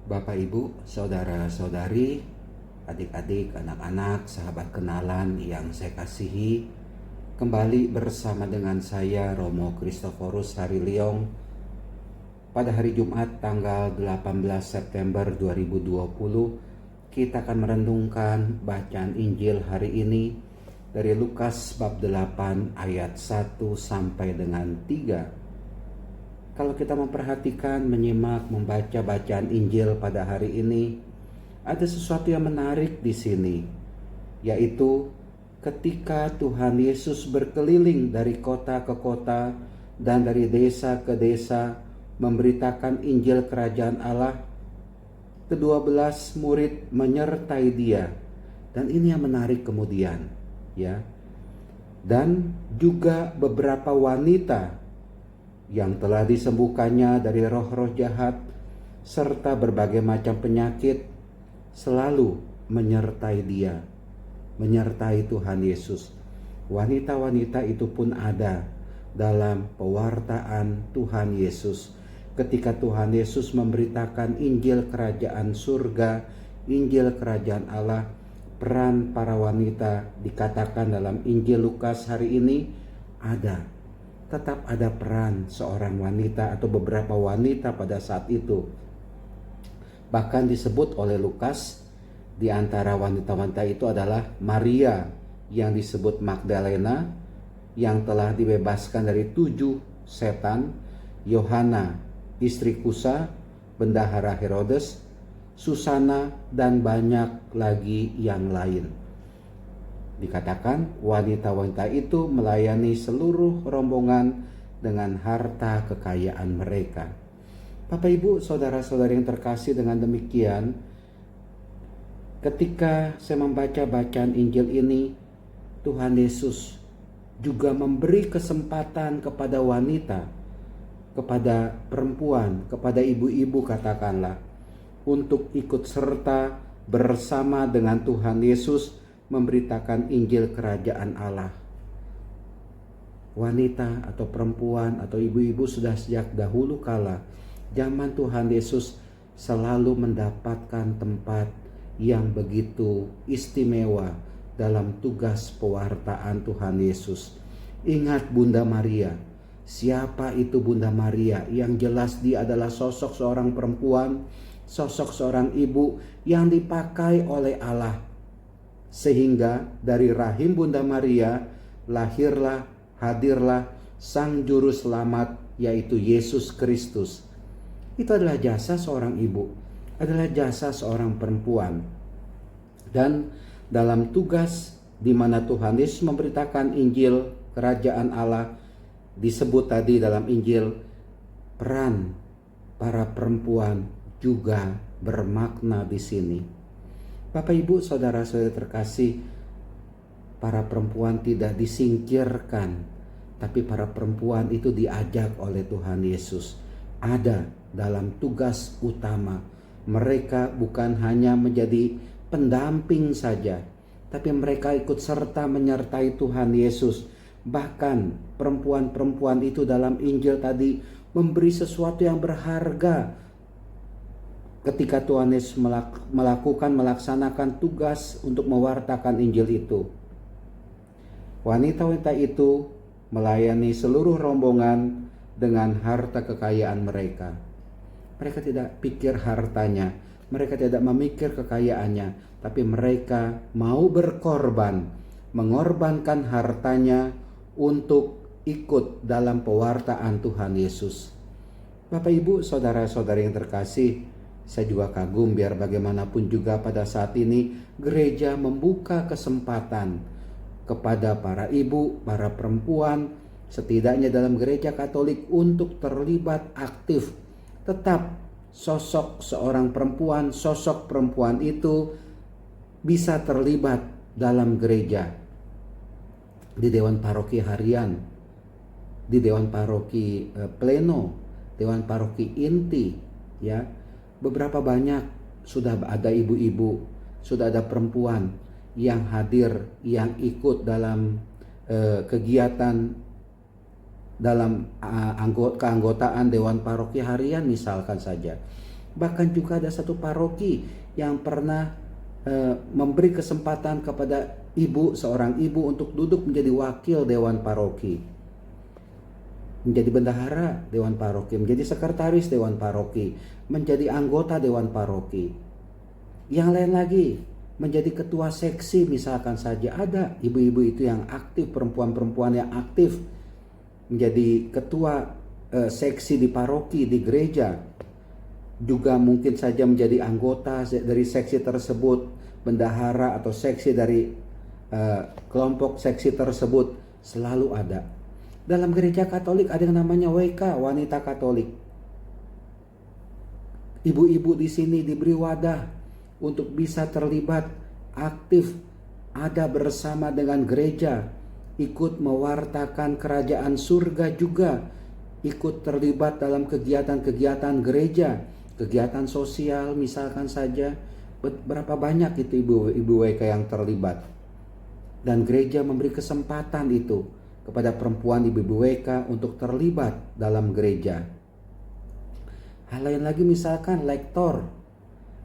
Bapak, Ibu, saudara-saudari, adik-adik, anak-anak, sahabat kenalan yang saya kasihi, kembali bersama dengan saya Romo Kristoforus Hariliong pada hari Jumat tanggal 18 September 2020. Kita akan merenungkan bacaan Injil hari ini dari Lukas bab 8 ayat 1 sampai dengan 3. Kalau kita memperhatikan, menyimak, membaca bacaan Injil pada hari ini, ada sesuatu yang menarik di sini, yaitu ketika Tuhan Yesus berkeliling dari kota ke kota dan dari desa ke desa memberitakan Injil Kerajaan Allah, ke-12 murid menyertai dia. Dan ini yang menarik kemudian, ya. Dan juga beberapa wanita yang telah disembuhkannya dari roh-roh jahat serta berbagai macam penyakit selalu menyertai dia, menyertai Tuhan Yesus. Wanita-wanita itu pun ada dalam pewartaan Tuhan Yesus ketika Tuhan Yesus memberitakan Injil Kerajaan Surga, Injil Kerajaan Allah. Peran para wanita dikatakan dalam Injil Lukas hari ini ada. Tetap ada peran seorang wanita atau beberapa wanita pada saat itu. Bahkan disebut oleh Lukas, di antara wanita-wanita itu adalah Maria yang disebut Magdalena, yang telah dibebaskan dari 7 setan, Yohana istri Kusa, bendahara Herodes, Susana, dan banyak lagi yang lain. Dikatakan wanita-wanita itu melayani seluruh rombongan dengan harta kekayaan mereka. Bapak, Ibu, saudara-saudari yang terkasih, dengan demikian ketika saya membaca bacaan Injil ini, Tuhan Yesus juga memberi kesempatan kepada wanita, kepada perempuan, kepada ibu-ibu katakanlah, untuk ikut serta bersama dengan Tuhan Yesus memberitakan Injil Kerajaan Allah. Wanita atau perempuan atau ibu-ibu sudah sejak dahulu kala zaman Tuhan Yesus selalu mendapatkan tempat yang begitu istimewa dalam tugas pewartaan Tuhan Yesus. Ingat Bunda Maria. Siapa itu Bunda Maria? Yang jelas dia adalah sosok seorang perempuan, sosok seorang ibu yang dipakai oleh Allah. Sehingga dari rahim Bunda Maria lahirlah, hadirlah Sang Juru Selamat, yaitu Yesus Kristus. Itu adalah jasa seorang ibu, adalah jasa seorang perempuan. Dan dalam tugas di mana Tuhan Yesus memberitakan Injil Kerajaan Allah, disebut tadi dalam Injil, peran para perempuan juga bermakna di sini. Bapak, Ibu, saudara-saudari terkasih, para perempuan tidak disingkirkan, tapi para perempuan itu diajak oleh Tuhan Yesus ada dalam tugas utama. Mereka bukan hanya menjadi pendamping saja, tapi mereka ikut serta menyertai Tuhan Yesus. Bahkan perempuan-perempuan itu dalam Injil tadi memberi sesuatu yang berharga ketika Tuhan Yesus melaksanakan tugas untuk mewartakan Injil itu. Wanita-wanita itu melayani seluruh rombongan dengan harta kekayaan mereka. Mereka tidak pikir hartanya, mereka tidak memikir kekayaannya, tapi mereka mau berkorban, mengorbankan hartanya untuk ikut dalam pewartaan Tuhan Yesus. Bapak, Ibu, saudara-saudari yang terkasih, saya juga kagum biar bagaimanapun juga pada saat ini gereja membuka kesempatan kepada para ibu, para perempuan, setidaknya dalam gereja Katolik untuk terlibat aktif. Tetap sosok seorang perempuan, sosok perempuan itu bisa terlibat dalam gereja. Di Dewan Paroki Harian, di Dewan Paroki Pleno, Dewan Paroki Inti, ya. Beberapa banyak sudah ada ibu-ibu, sudah ada perempuan yang hadir, yang ikut dalam kegiatan dalam keanggotaan Dewan Paroki Harian misalkan saja. Bahkan juga ada satu paroki yang pernah memberi kesempatan kepada seorang ibu untuk duduk menjadi wakil dewan paroki, menjadi bendahara dewan paroki, menjadi sekretaris dewan paroki, menjadi anggota dewan paroki. Yang lain lagi menjadi ketua seksi misalkan saja. Ada ibu-ibu itu yang aktif, perempuan-perempuan yang aktif menjadi ketua seksi di paroki, di gereja. Juga mungkin saja menjadi anggota dari seksi tersebut, bendahara atau seksi dari kelompok seksi tersebut. Selalu ada. Dalam gereja Katolik ada yang namanya WK, wanita Katolik. Ibu-ibu di sini diberi wadah untuk bisa terlibat aktif, ada bersama dengan gereja, ikut mewartakan kerajaan surga juga, ikut terlibat dalam kegiatan-kegiatan gereja, kegiatan sosial misalkan saja. Berapa banyak itu ibu WK yang terlibat. Dan gereja memberi kesempatan itu kepada perempuan ibu WK untuk terlibat dalam gereja. Hal lain lagi misalkan lektor,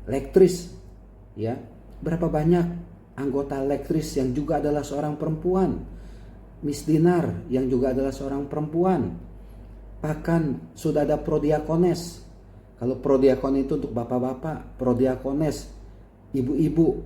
lektris, ya. Berapa banyak anggota lektris yang juga adalah seorang perempuan. Miss Dinar yang juga adalah seorang perempuan. Bahkan sudah ada prodiakones. Kalau prodiakon itu untuk bapak-bapak, prodiakones, ibu-ibu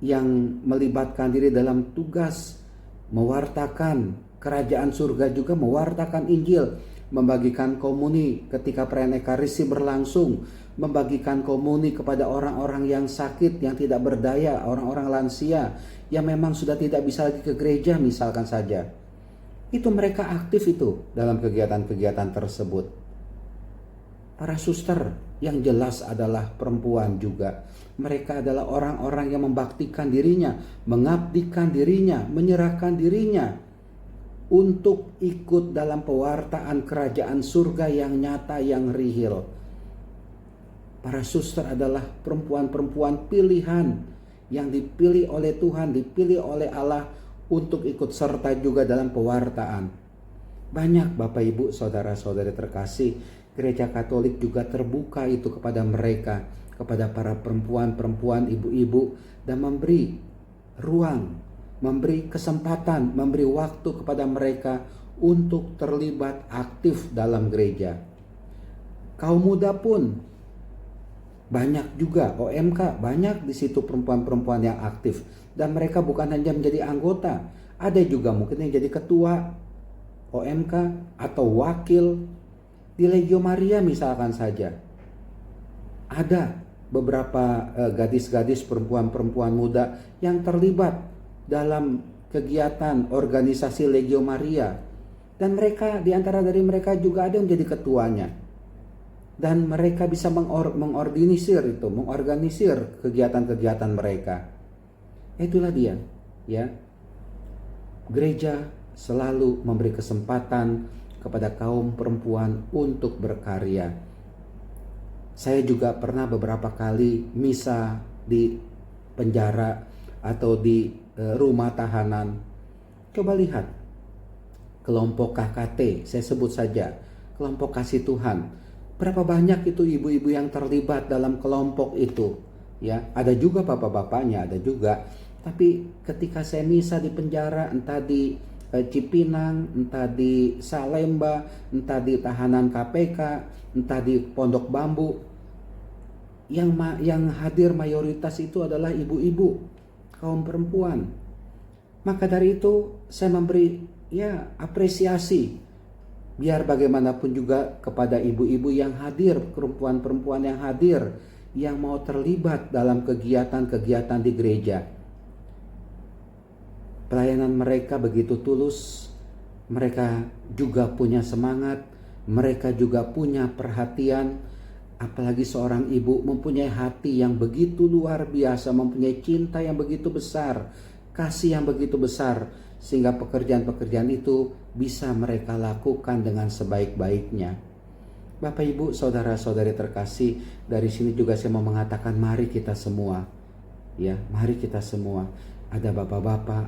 yang melibatkan diri dalam tugas mewartakan kerajaan surga, juga mewartakan Injil, membagikan komuni ketika perayaan Ekaristi berlangsung, membagikan komuni kepada orang-orang yang sakit, yang tidak berdaya, orang-orang lansia yang memang sudah tidak bisa lagi ke gereja misalkan saja. Itu mereka aktif itu dalam kegiatan-kegiatan tersebut. Para suster yang jelas adalah perempuan juga. Mereka adalah orang-orang yang membaktikan dirinya, mengabdikan dirinya, menyerahkan dirinya untuk ikut dalam pewartaan kerajaan surga yang nyata, yang rihil. Para suster adalah perempuan-perempuan pilihan yang dipilih oleh Tuhan, dipilih oleh Allah untuk ikut serta juga dalam pewartaan. Banyak Bapak Ibu, saudara-saudari terkasih, Gereja Katolik juga terbuka itu kepada mereka, kepada para perempuan-perempuan, ibu-ibu, dan memberi ruang, memberi kesempatan, memberi waktu kepada mereka untuk terlibat aktif dalam gereja. Kaum muda pun banyak juga, OMK banyak di situ perempuan-perempuan yang aktif, dan mereka bukan hanya menjadi anggota, ada juga mungkin yang jadi ketua OMK atau wakil. Di Legio Maria misalkan saja, ada beberapa gadis-gadis, perempuan-perempuan muda yang terlibat dalam kegiatan organisasi Legio Maria. Dan mereka, di antara dari mereka juga ada yang menjadi ketuanya. Dan mereka bisa mengorganisir kegiatan-kegiatan mereka. Itulah dia, ya. Gereja selalu memberi kesempatan kepada kaum perempuan untuk berkarya. Saya juga pernah beberapa kali misa di penjara atau di rumah tahanan. Coba lihat kelompok KKT, saya sebut saja kelompok kasih Tuhan. Berapa banyak itu ibu-ibu yang terlibat dalam kelompok itu, ya. Ada juga bapak-bapaknya, ada juga. Tapi ketika saya misa di penjara, entah di Cipinang, entah di Salemba, entah di tahanan KPK, entah di Pondok Bambu, yang hadir mayoritas itu adalah ibu-ibu, kaum perempuan. Maka dari itu saya memberi apresiasi, biar bagaimanapun juga kepada ibu-ibu yang hadir, perempuan-perempuan yang hadir, yang mau terlibat dalam kegiatan-kegiatan di gereja. Pelayanan mereka begitu tulus, mereka juga punya semangat, mereka juga punya perhatian. Apalagi seorang ibu mempunyai hati yang begitu luar biasa, mempunyai cinta yang begitu besar, kasih yang begitu besar, sehingga pekerjaan-pekerjaan itu bisa mereka lakukan dengan sebaik-baiknya. Bapak Ibu, saudara-saudari terkasih, dari sini juga saya mau mengatakan mari kita semua, ya, mari kita semua. Ada bapak-bapak,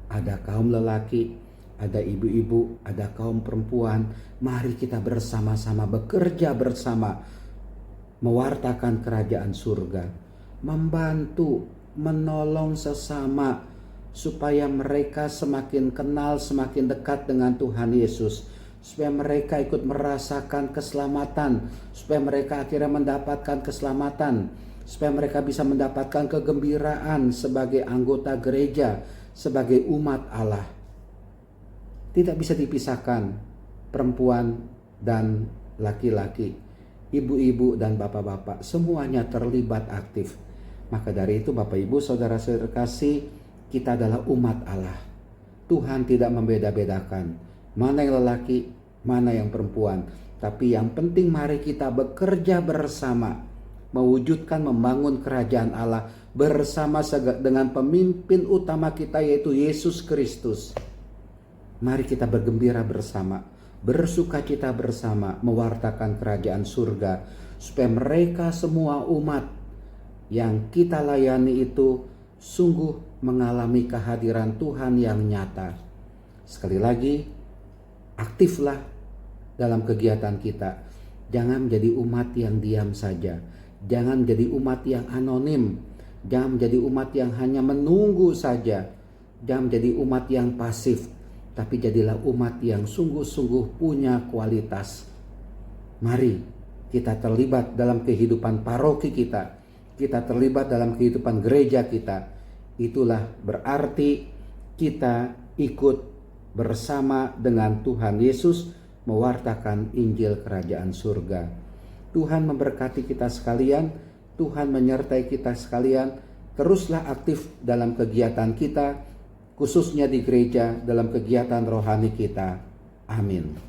ada kaum lelaki, ada ibu-ibu, ada kaum perempuan. Mari kita bersama-sama bekerja bersama mewartakan kerajaan surga, membantu, menolong sesama, supaya mereka semakin kenal, semakin dekat dengan Tuhan Yesus, supaya mereka ikut merasakan keselamatan, supaya mereka akhirnya mendapatkan keselamatan, supaya mereka bisa mendapatkan kegembiraan sebagai anggota gereja, sebagai umat Allah. Tidak bisa dipisahkan perempuan dan laki-laki, ibu-ibu dan bapak-bapak, semuanya terlibat aktif. Maka dari itu Bapak Ibu saudara-saudara kasih, kita adalah umat Allah. Tuhan tidak membeda-bedakan mana yang lelaki, mana yang perempuan. Tapi yang penting mari kita bekerja bersama, mewujudkan, membangun kerajaan Allah bersama dengan pemimpin utama kita, yaitu Yesus Kristus. Mari kita bergembira bersama, bersukacita bersama, mewartakan kerajaan surga, supaya mereka semua umat yang kita layani itu sungguh mengalami kehadiran Tuhan yang nyata. Sekali lagi, aktiflah dalam kegiatan kita. Jangan menjadi umat yang diam saja. Jangan menjadi umat yang anonim. Jangan menjadi umat yang hanya menunggu saja. Jangan menjadi umat yang pasif. Tapi jadilah umat yang sungguh-sungguh punya kualitas. Mari kita terlibat dalam kehidupan paroki kita. Kita terlibat dalam kehidupan gereja kita. Itulah berarti kita ikut bersama dengan Tuhan Yesus mewartakan Injil Kerajaan Surga. Tuhan memberkati kita sekalian. Tuhan menyertai kita sekalian. Teruslah aktif dalam kegiatan kita, khususnya di gereja, dalam kegiatan rohani kita. Amin.